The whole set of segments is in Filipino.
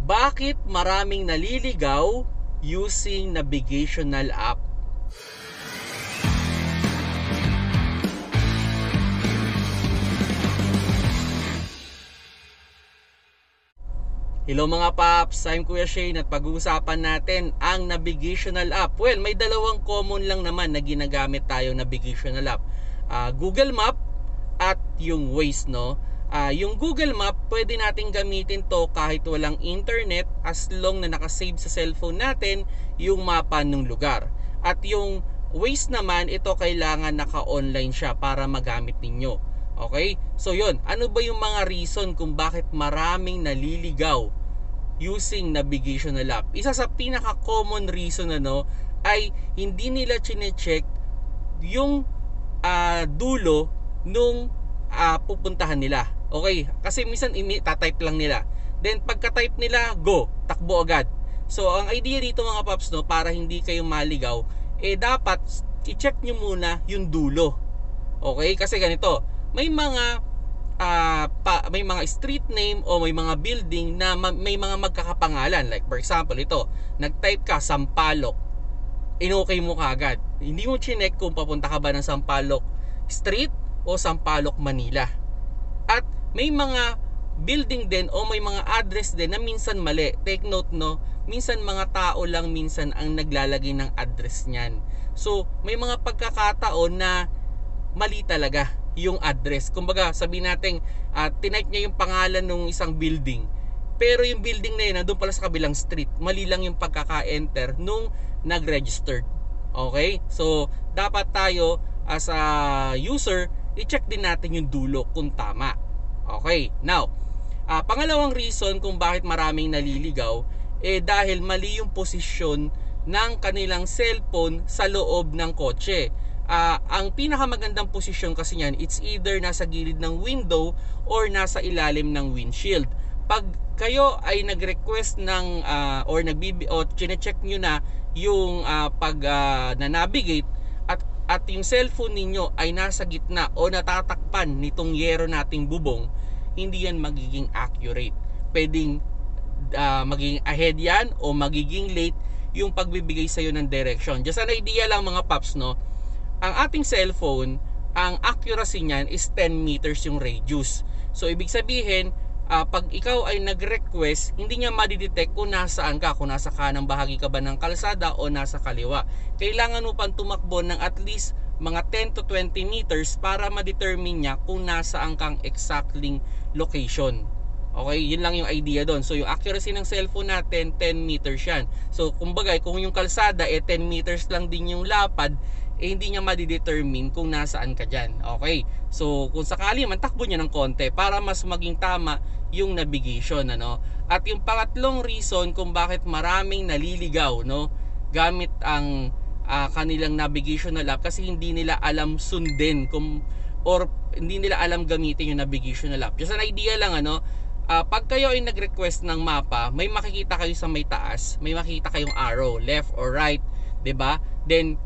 Bakit maraming naliligaw using navigational app? Hello mga paps, I'm Kuya Shane at pag-uusapan natin ang navigational app. Well, may dalawang common lang naman na ginagamit tayong navigational app. Google Map at yung Waze, no? Yung Google Map, pwede natin gamitin to kahit walang internet as long na nakasave sa cellphone natin yung mapa ng lugar. At yung Waze naman, ito kailangan naka-online siya para magamit ninyo. Okay? So yun, ano ba yung mga reason kung bakit maraming naliligaw using navigational app? Isa sa pinaka-common reason ay hindi nila chine-check yung dulo nung pupuntahan nila. Okay? Kasi minsan tatype lang nila. Then pagka-type nila, go, takbo agad. So ang idea dito mga paps, para hindi kayo maligaw, dapat i-check nyo muna yung dulo. Okay? Kasi ganito, may mga street name o may mga building na may mga magkakapangalan. Like for example, ito, nag-type ka Sampaloc, inokay mo kaagad. Hindi mo chinek kung papunta ka ba ng Sampaloc Street o Sampaloc, Manila. At may mga building din o may mga address din na minsan mali. Take note, minsan mga tao lang minsan ang naglalagay ng address niyan. So may mga pagkakataon na mali talaga yung address. Kumbaga, sabihin natin, tinype niya yung pangalan ng isang building, pero yung building na yun nandun pala sa kabilang street. Mali lang yung pagkaka-enter nung nag-registered. Okay? So dapat tayo as a user, i-check din natin yung dulo kung tama. Okay? Now, pangalawang reason kung bakit maraming naliligaw, dahil mali yung posisyon ng kanilang cellphone sa loob ng kotse. Ang pinakamagandang posisyon kasi niyan, it's either nasa gilid ng window or nasa ilalim ng windshield. Pag kayo ay nag-request ng or chine-check nyo na yung na-navigate at yung cellphone ninyo ay nasa gitna o natatakpan nitong yero nating bubong, hindi yan magiging accurate. Pwedeng magiging ahead yan o magiging late yung pagbibigay sa'yo ng direction. Just an idea lang mga paps, ang ating cellphone, ang accuracy niyan is 10 meters yung radius. So ibig sabihin, pag ikaw ay nag-request, hindi niya madidetect kung nasaan ka, kung nasa kanang bahagi ka ba ng kalsada o nasa kaliwa. Kailangan mo pang tumakbo ng at least mga 10 to 20 meters para ma-determine niya kung nasaan kang exactly location. Okay, yun lang yung idea doon. So yung accuracy ng cellphone natin, 10 meters yan. So kumbaga, kung yung kalsada 10 meters lang din yung lapad, hindi niya madidetermine kung nasaan ka dyan. Okay, so kung sakali man, takbo niya ng konti para mas maging tama yung navigation. At yung pangatlong reason kung bakit maraming naliligaw gamit ang kanilang navigational app, kasi hindi nila alam sundin or hindi nila alam gamitin yung navigational app. Just an idea lang, pag kayo ay nag-request ng mapa, may makikita kayo sa may taas, may makikita kayong arrow left or right, 'di ba? Then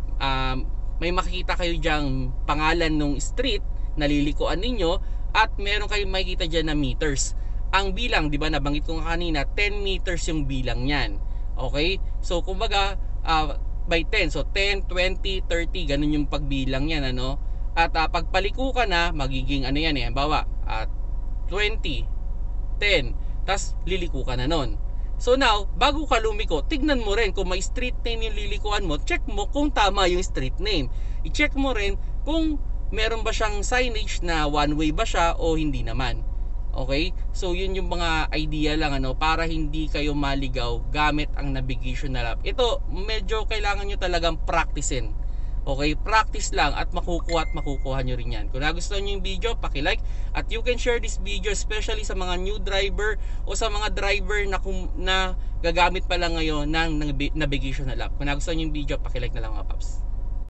may makikita kayo diyang pangalan ng street na lilikuan ninyo at meron kayong makikita diyan na meters. Ang bilang, 'di ba, nabanggit ko kanina, 10 meters yung bilang niyan. Okay? So kumbaga by 10, so 10, 20, 30, ganun yung pagbilang niyan, At pagpaliko ka na, magiging yan halimbawa 20, 10, tas liliko ka na nun. So now, bago ka lumiko, tignan mo rin kung may street name yung lilikuan mo, check mo kung tama yung street name. I-check mo rin kung meron ba siyang signage na one way ba siya o hindi naman. Okay? So yun yung mga idea lang para hindi kayo maligaw gamit ang navigational app. Ito, medyo kailangan nyo talagang practicein. Okay, practice lang at makukuha nyo rin yan. Kung nagustuhan nyo yung video, paki-like at you can share this video especially sa mga new driver o sa mga driver na gagamit pa lang ngayon ng navigational app. Kung nagustuhan nyo yung video, paki-like na lang mga paps.